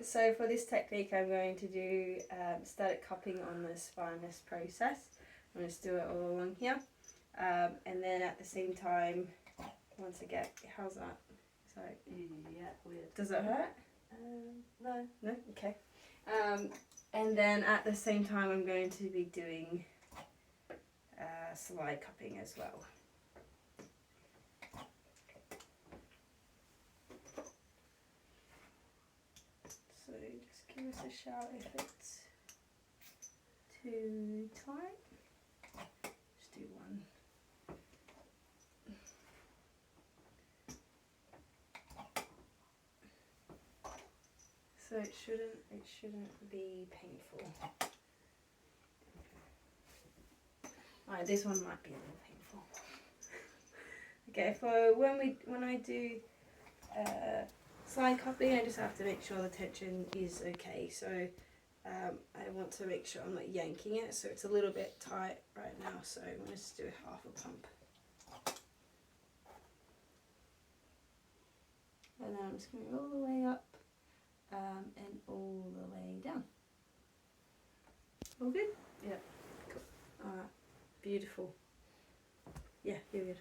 So for this technique I'm going to do static cupping on the spinous process. I'm going to do it all along here, and then at the same time, once I get, how's that? So yeah, weird. Does it hurt? No. No? Okay. And then at the same time I'm going to be doing slide cupping as well. So just give us a shout if it's too tight. Just do one. So it shouldn't be painful. Alright, this one might be a little painful. Okay, for when I do slide cupping, I just have to make sure the tension is okay. So I want to make sure I'm not yanking it, so it's a little bit tight right now. So I'm going to just do half a pump. And then I'm just going all the way up and all the way down. All good? Yeah. Cool. Alright, beautiful. Yeah, you're good.